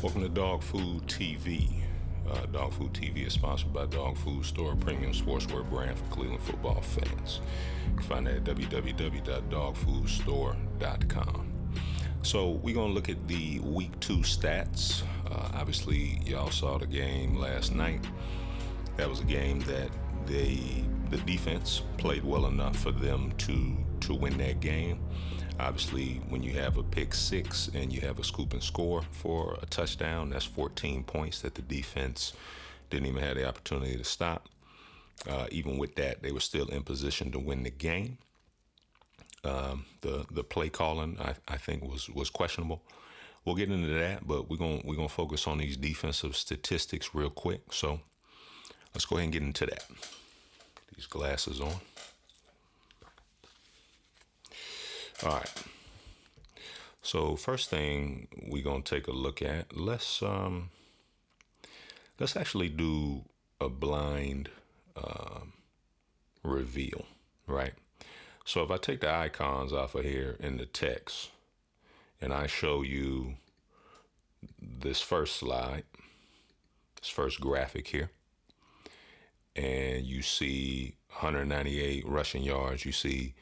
Welcome to Dog Food TV. Dog Food TV is sponsored by Dog Food Store, a premium sportswear brand for Cleveland football fans. You can find that at www.dogfoodstore.com. So we're going to look at the Week 2 stats. Obviously, y'all saw the game last night. That was a game that the defense played well enough for them to win that game. Obviously, when you have a pick six and you have a scoop and score for a touchdown, that's 14 points that the defense didn't even have the opportunity to stop. Even with that, they were still in position to win the game. The play calling, I think, was questionable. We'll get into that, but we're gonna focus on these defensive statistics real quick. So let's go ahead and get into that. Get these glasses on. All right. So first thing we're gonna take a look at. Let's actually do a blind reveal, right? So if I take the icons off of here in the text, and I show you this first slide, this first graphic here, and you see 198 rushing yards, you see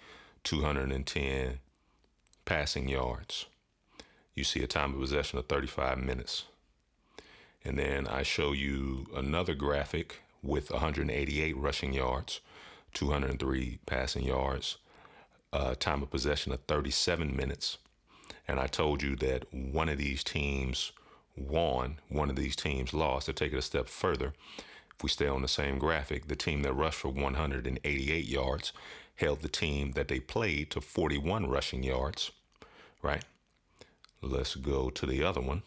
210 passing yards. You see a time of possession of 35 minutes. And then I show you another graphic with 188 rushing yards, 203 passing yards, time of possession of 37 minutes. And I told you that one of these teams won, one of these teams lost. To take it a step further, if we stay on the same graphic, the team that rushed for 188 yards held the team that they played to 41 rushing yards, right? Let's go to the other one.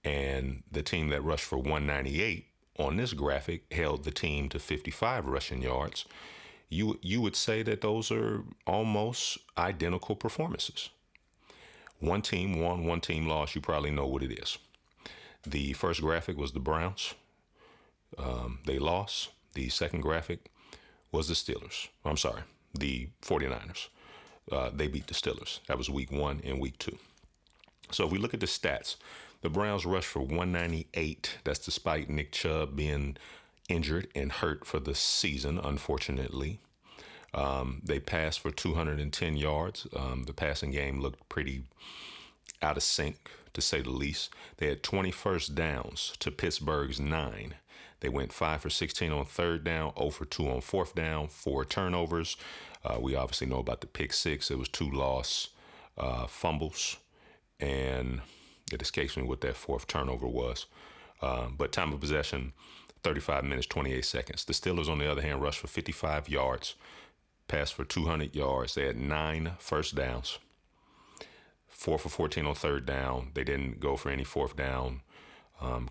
And the team that rushed for 198 on this graphic held the team to 55 rushing yards. You would say that those are almost identical performances. One team won, one team lost. You probably know what it is. The first graphic was the Browns. They lost. The second graphic was the Steelers. I'm sorry, the 49ers. They beat the Steelers. That was week 1 and week 2. So if we look at the stats, the Browns rushed for 198. That's despite Nick Chubb being injured and hurt for the season, unfortunately. They passed for 210 yards. The passing game looked pretty out of sync, to say the least. They had 20 first downs to Pittsburgh's 9. They went 5 for 16 on third down, 0 for 2 on fourth down, 4 turnovers. We obviously know about the pick six. It was 2 lost fumbles, and it escapes me what that fourth turnover was. But time of possession, 35 minutes, 28 seconds. The Steelers, on the other hand, rushed for 55 yards, passed for 200 yards. They had 9 first downs, 4 for 14 on third down. They didn't go for any fourth down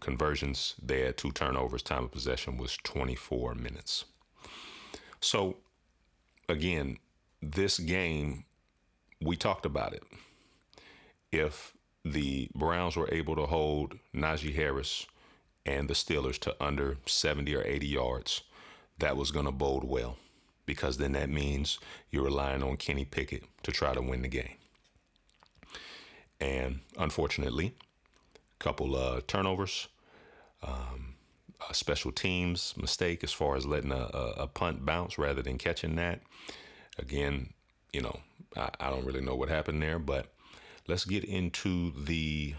conversions. They had 2 turnovers. Time of possession was 24 minutes. So, again, this game, we talked about it. If the Browns were able to hold Najee Harris and the Steelers to under 70 or 80 yards, that was going to bode well, because then that means you're relying on Kenny Pickett to try to win the game. And unfortunately, a couple turnovers, a special teams mistake as far as letting a punt bounce rather than catching that. Again, I don't really know what happened there, but let's get into the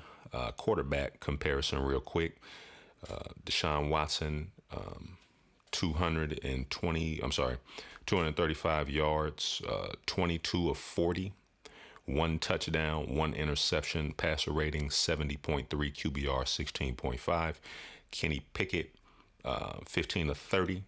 quarterback comparison real quick. Deshaun Watson, 235 yards, 22 of 40, 1 touchdown, 1 interception, passer rating 70.3, QBR 16.5. Kenny Pickett, 15 of 30,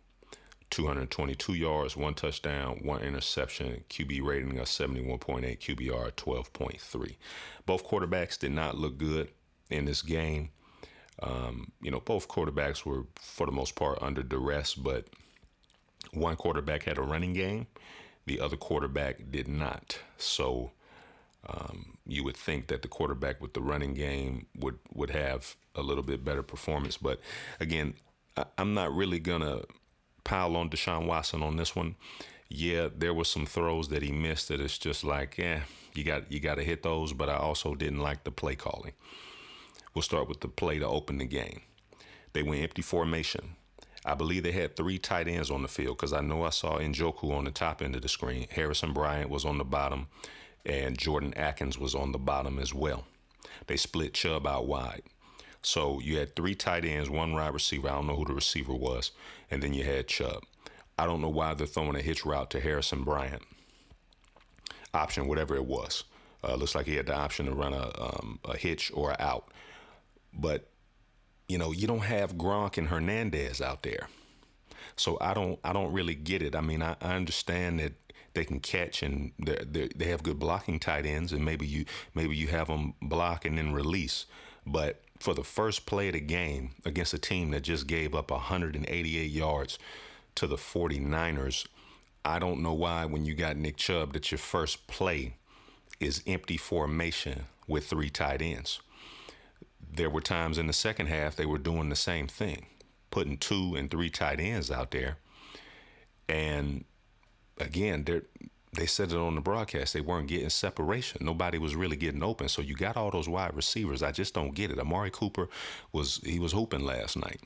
222 yards, 1 touchdown, 1 interception, QB rating of 71.8, QBR 12.3. Both quarterbacks did not look good in this game. Both quarterbacks were, for the most part, under duress, but one quarterback had a running game. The other quarterback did not. So you would think that the quarterback with the running game would have a little bit better performance. But again, I'm not really going to pile on Deshaun Watson on this one. Yeah, there were some throws that he missed that it's just like, you got to hit those. But I also didn't like the play calling. We'll start with the play to open the game. They went empty formation. I believe they had 3 tight ends on the field because I know I saw Njoku on the top end of the screen. Harrison Bryant was on the bottom, and Jordan Atkins was on the bottom as well. They split Chubb out wide. So you had 3 tight ends, 1 wide receiver. I don't know who the receiver was. And then you had Chubb. I don't know why they're throwing a hitch route to Harrison Bryant. Option, whatever it was. Looks like he had the option to run a hitch or an out. But, you don't have Gronk and Hernandez out there. So I don't really get it. I mean, I understand that they can catch and they have good blocking tight ends, and maybe you have them block and then release. But for the first play of the game against a team that just gave up 188 yards to the 49ers, I don't know why when you got Nick Chubb that your first play is empty formation with 3 tight ends. There were times in the second half they were doing the same thing, putting 2 and 3 tight ends out there. And again, they said it on the broadcast, they weren't getting separation. Nobody was really getting open. So you got all those wide receivers. I just don't get it. Amari Cooper was hooping last night.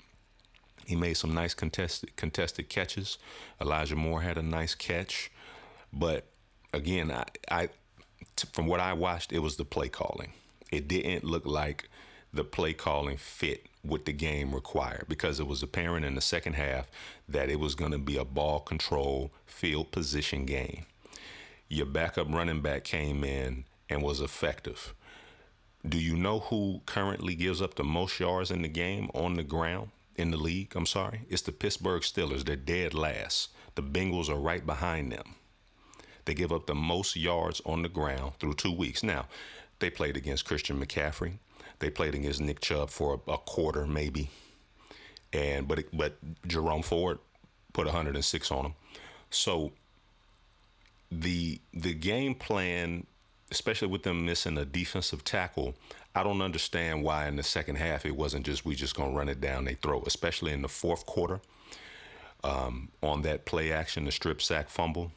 He made some nice contested catches. Elijah Moore had a nice catch. But again, from what I watched, it was the play calling. It didn't look like the play calling fit what the game required, because it was apparent in the second half that it was going to be a ball control, field position game. Your backup running back came in and was effective. Do you know who currently gives up the most yards in the game on the ground in the league? I'm sorry. It's the Pittsburgh Steelers. They're dead last. The Bengals are right behind them. They give up the most yards on the ground through 2 weeks. Now, they played against Christian McCaffrey. They played against Nick Chubb for a quarter, maybe. But Jerome Ford put 106 on them. So the game plan, especially with them missing a defensive tackle, I don't understand why in the second half it wasn't just we just gonna run it down their throat, especially in the fourth quarter on that play action, the strip sack fumble.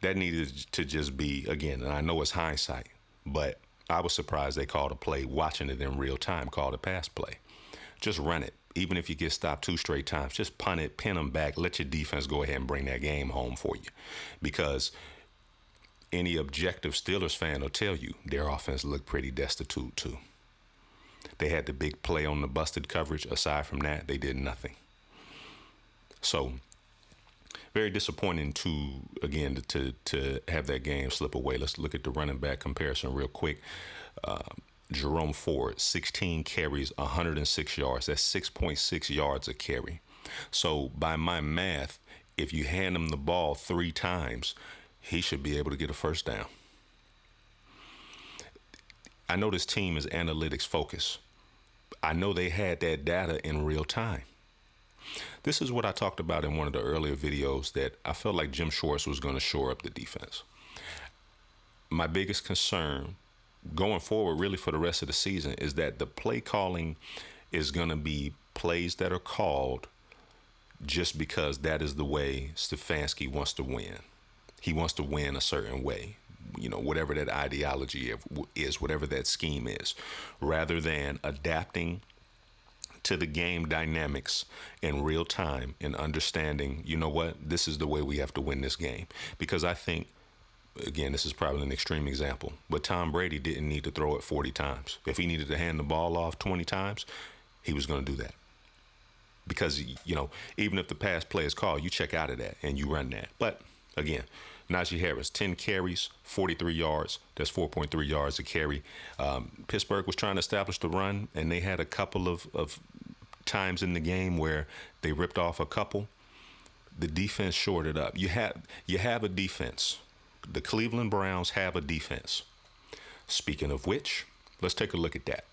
That needed to just be, again, and I know it's hindsight, but I was surprised they called a play, watching it in real time, called a pass play. Just run it. Even if you get stopped 2 straight times, just punt it, pin them back, let your defense go ahead and bring that game home for you. Because any objective Steelers fan will tell you their offense looked pretty destitute too. They had the big play on the busted coverage. Aside from that, they did nothing. So very disappointing to have that game slip away. Let's look at the running back comparison real quick. Jerome Ford, 16 carries, 106 yards. That's 6.6 yards a carry. So by my math, if you hand him the ball 3 times, he should be able to get a first down. I know this team is analytics focused. I know they had that data in real time. This is what I talked about in one of the earlier videos, that I felt like Jim Schwartz was going to shore up the defense. My biggest concern going forward, really for the rest of the season, is that the play calling is going to be plays that are called just because that is the way Stefanski wants to win. He wants to win a certain way, whatever that ideology is, whatever that scheme is, rather than adapting to the game dynamics in real time and understanding, this is the way we have to win this game. Because I think, again, this is probably an extreme example, but Tom Brady didn't need to throw it 40 times. If he needed to hand the ball off 20 times, he was going to do that. Because, even if the pass play is called, you check out of that and you run that. But again, Najee Harris, 10 carries, 43 yards. That's 4.3 yards a carry. Pittsburgh was trying to establish the run, and they had a couple of times in the game where they ripped off a couple. The defense shored it up. You have a defense. The Cleveland Browns have a defense. Speaking of which, let's take a look at that.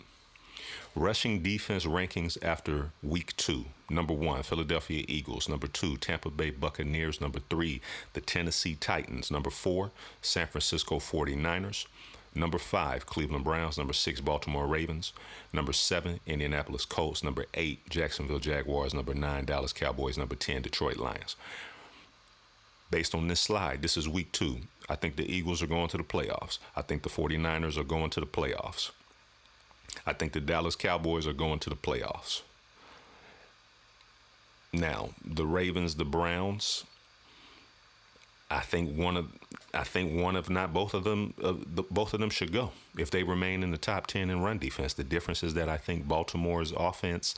Rushing defense rankings after week 2. Number 1, Philadelphia Eagles. Number 2, Tampa Bay Buccaneers. Number 3, the Tennessee Titans. Number 4, San Francisco 49ers. Number 5, Cleveland Browns. Number 6, Baltimore Ravens. Number 7, Indianapolis Colts. Number 8, Jacksonville Jaguars. Number 9, Dallas Cowboys. Number 10, Detroit Lions. Based on this slide, this is week 2. I think the Eagles are going to the playoffs. I think the 49ers are going to the playoffs. I think the Dallas Cowboys are going to the playoffs. Now, the Ravens, the Browns, I think one of not both of them both of them should go if they remain in the top 10 in run defense. The difference is that I think Baltimore's offense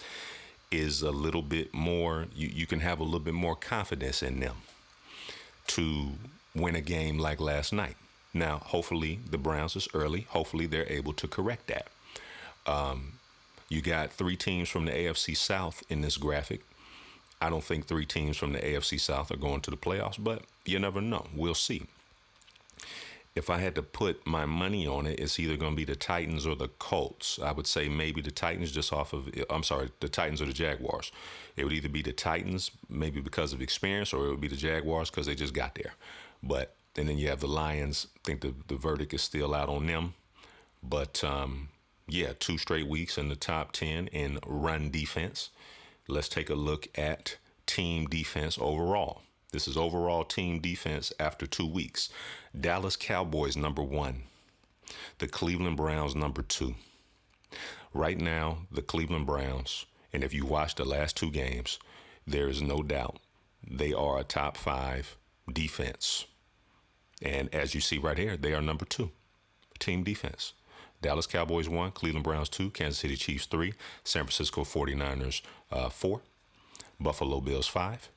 is a little bit more. You can have a little bit more confidence in them to win a game like last night. Now, hopefully the Browns is early. Hopefully they're able to correct that. You got 3 teams from the AFC South in this graphic. I don't think 3 teams from the AFC South are going to the playoffs, but you never know. We'll see. If I had to put my money on it, it's either going to be the Titans or the Colts. I would say maybe the Titans the Titans or the Jaguars. It would either be the Titans, maybe because of experience, or it would be the Jaguars because they just got there. And then you have the Lions. I think the verdict is still out on them. But, 2 straight weeks in the top 10 in run defense. Let's take a look at team defense overall. This is overall team defense after 2 weeks. Dallas Cowboys, number 1. The Cleveland Browns, number 2. Right now, the Cleveland Browns, and if you watch the last 2 games, there is no doubt they are a top 5 defense. And as you see right here, they are number 2, team defense. Dallas Cowboys 1, Cleveland Browns 2, Kansas City Chiefs 3, San Francisco 49ers 4, Buffalo Bills 5,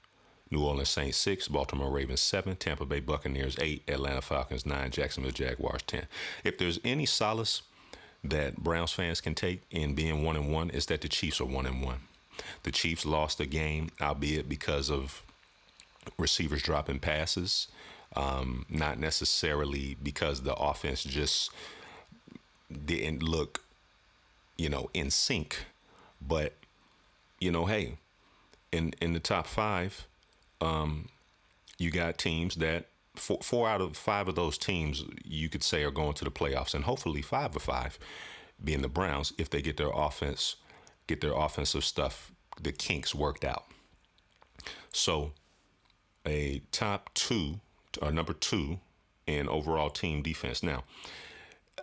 New Orleans Saints 6, Baltimore Ravens 7, Tampa Bay Buccaneers 8, Atlanta Falcons 9, Jacksonville Jaguars 10. If there's any solace that Browns fans can take in being 1-1, it's that the Chiefs are 1-1. The Chiefs lost a game, albeit because of receivers dropping passes, not necessarily because the offense just didn't look, in sync. But, hey, in the top 5, you got teams that 4 out of 5 of those teams you could say are going to the playoffs, and hopefully 5 of 5 being the Browns if they get their offensive stuff, the kinks worked out. So a top 2 or number 2 in overall team defense. Now,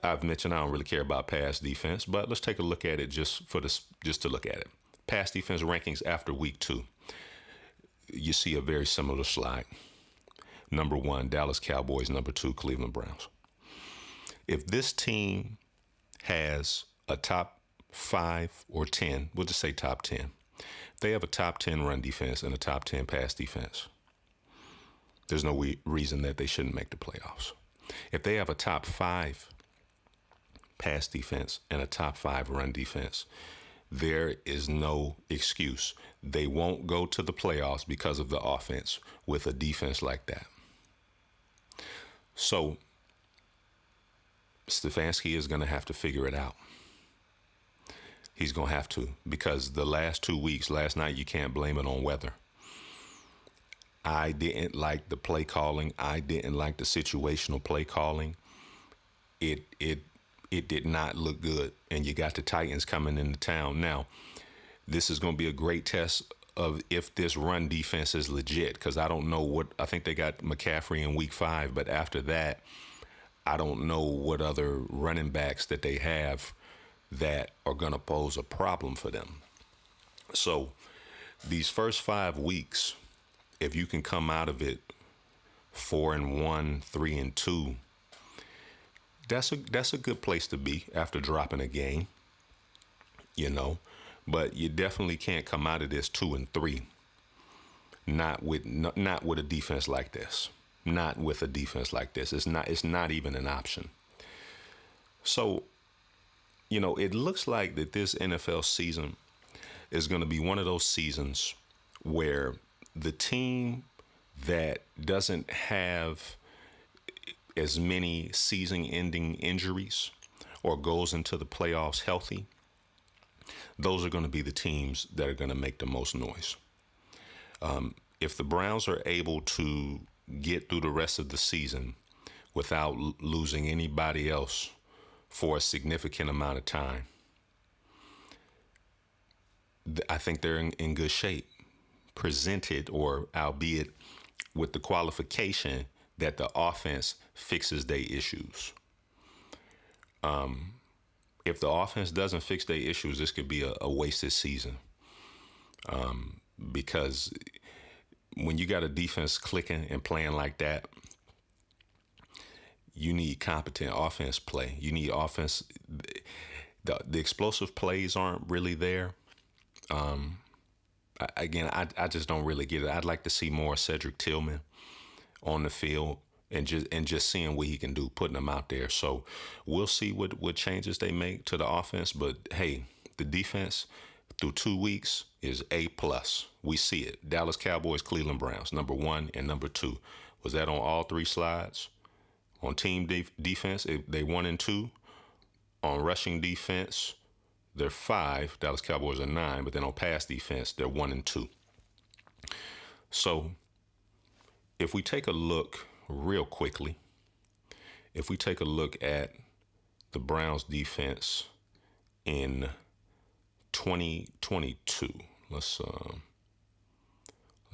I've mentioned I don't really care about pass defense, but let's take a look at it just to look at it. Pass defense rankings after week 2. You see a very similar slide. Number 1, Dallas Cowboys. Number 2, Cleveland Browns. If this team has a top 5 or 10, we'll just say top 10. If they have a top 10 run defense and a top 10 pass defense, there's no reason that they shouldn't make the playoffs. If they have a top 5 pass defense and a top 5 run defense, there is no excuse. They won't go to the playoffs because of the offense with a defense like that. So Stefanski is going to have to figure it out. He's going to have to, because the last 2 weeks, last night, you can't blame it on weather. I didn't like the play calling. I didn't like the situational play calling. It did not look good, and you got the Titans coming into town. Now, this is going to be a great test of if this run defense is legit, because I don't know I think they got McCaffrey in week 5, but after that, I don't know what other running backs that they have that are going to pose a problem for them. So these first 5 weeks, if you can come out of it 4-1, 3-2, that's a good place to be after dropping a game, But you definitely can't come out of this 2-3, not with a defense like this. Not with a defense like this. It's not even an option. So, it looks like that this NFL season is going to be one of those seasons where the team that doesn't have as many season-ending injuries or goes into the playoffs healthy, those are going to be the teams that are going to make the most noise. If the Browns are able to get through the rest of the season without losing anybody else for a significant amount of time, I think they're in good shape, presented, or albeit with the qualification that the offense fixes their issues. if the offense doesn't fix their issues, this could be a wasted season. Because when you got a defense clicking and playing like that, you need competent offense play. You need offense. The explosive plays aren't really there. I just don't really get it. I'd like to see more Cedric Tillman on the field and just seeing what he can do, putting him out there. So we'll see what changes they make to the offense. But hey, the defense through 2 weeks is A+. We see it. Dallas Cowboys, Cleveland Browns, number 1 and number 2. Was that on all 3 slides? On team defense, they 1 and 2. On rushing defense, they're 5. Dallas Cowboys are 9. But then on pass defense, they're 1 and 2. So if we take a look real quickly, if we take a look at the Browns defense in 2022, let's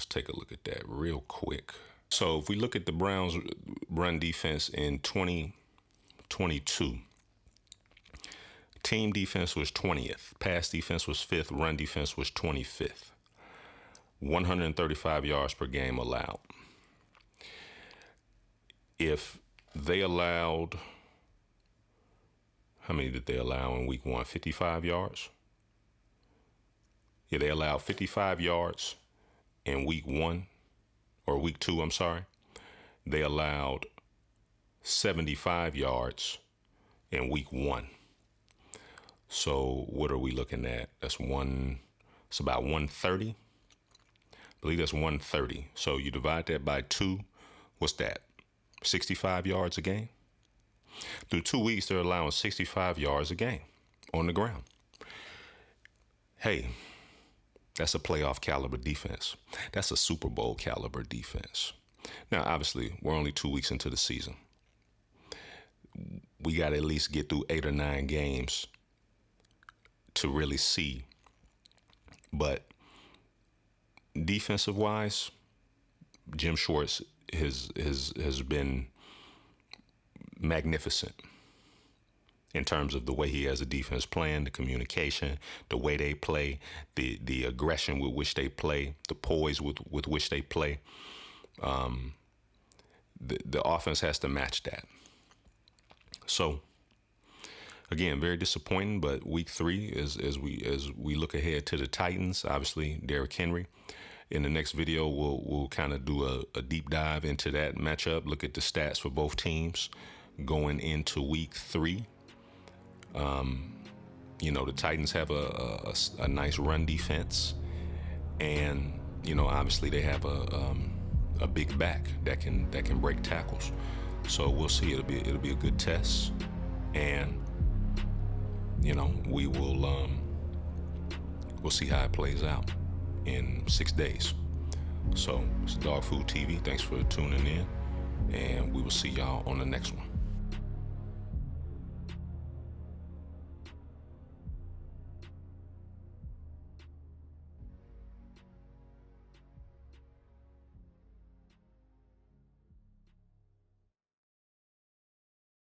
take a look at that real quick. So if we look at the Browns run defense in 2022, team defense was 20th, pass defense was 5th, run defense was 25th. 135 yards per game allowed. If they allowed, how many did they allow in week 1? 55 yards? Yeah, they allowed 55 yards in week 1, or week 2, I'm sorry. They allowed 75 yards in week 1. So what are we looking at? It's about 130. I believe that's 130. So you divide that by 2, what's that? 65 yards a game? Through 2 weeks, they're allowing 65 yards a game on the ground. Hey, that's a playoff caliber defense. That's a Super Bowl caliber defense. Now, obviously, we're only 2 weeks into the season. We got to at least get through 8 or 9 games to really see. But defensive wise, Jim Schwartz has been magnificent in terms of the way he has a defense plan, the communication, the way they play, the aggression with which they play, the poise with which they play. The offense has to match that. So again, very disappointing, but week 3 as we look ahead to the Titans, obviously Derrick Henry. In the next video, we'll kind of do a deep dive into that matchup, look at the stats for both teams going into week 3. The Titans have a nice run defense, and obviously they have a big back that can break tackles. So we'll see. It'll be a good test, and we'll see how it plays out in 6 days. So it's Dawg Food TV. Thanks for tuning in, and we will see y'all on the next one.